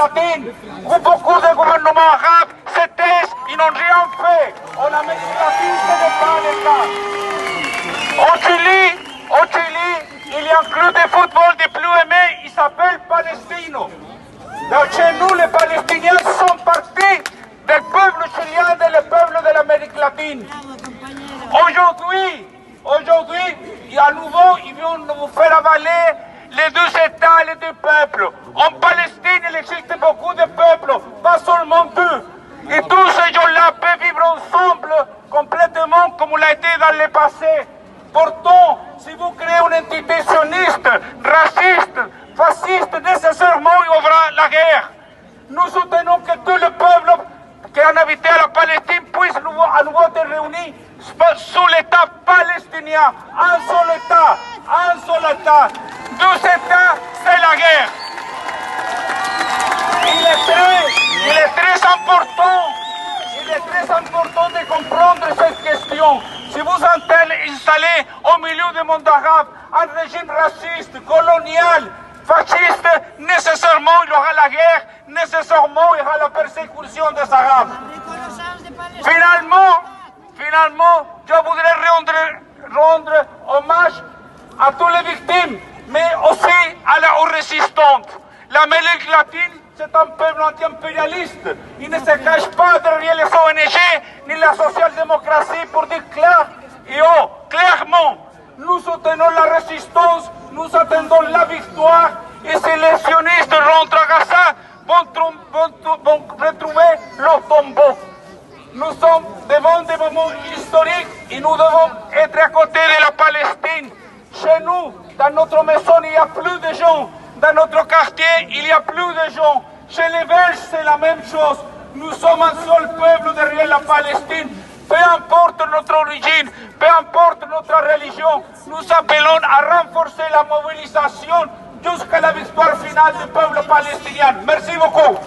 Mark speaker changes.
Speaker 1: latine, où beaucoup de gouvernements arabes se taisent, ils n'ont rien fait. En Amérique latine, ce n'est pas le cas. Au Chili, il y a un club de football des plus aimés, il s'appelle Palestino. Donc chez nous, les Palestiniens sont partis del peuple chilien et du peuple de l'Amérique latine. Aujourd'hui, à nouveau, ils vont nous faire avaler les deux États et les deux peuples. En Palestine, il existe beaucoup de peuples, pas seulement deux. Et tous ces gens-là peuvent vivre ensemble complètement comme l'a été dans le passé. Pourtant, si vous créez une entité sioniste, raciste, fasciste, nécessairement, il y aura la guerre. Nous soutenons que tous les peuples qui ont habité la Palestine puissent à nouveau être réunis sous l'État palestinien. Un seul État. Deux États, c'est la guerre. Il est très important de comprendre cette question. Si vous installez au milieu du monde arabe un régime raciste, colonial, fasciste, nécessairement il y aura la guerre, nécessairement il y aura la persécution des Arabes. Finalement, je voudrais rendre hommage à toutes les victimes, mais aussi aux résistantes. L'Amérique latine, c'est un peuple anti-impérialiste. Il ne se cache pas derrière les ONG ni la social-démocratie pour dire clair et haut, clairement, nous soutenons la résistance, nous attendons la victoire, et si les sionistes rentrent à Gaza, vont retrouver leur tombeau. Nous sommes devant des moments historiques et nous devons être à côté de la Palestine. Chez nous, dans notre maison, il n'y a plus de gens. Dans notre quartier, il n'y a plus de gens. Chez les Belges, c'est la même chose. Nous sommes un seul peuple derrière la Palestine. Peu importe notre origine, peu importe notre religion, nous appelons à renforcer la mobilisation jusqu'à la victoire finale du peuple palestinien. Merci beaucoup.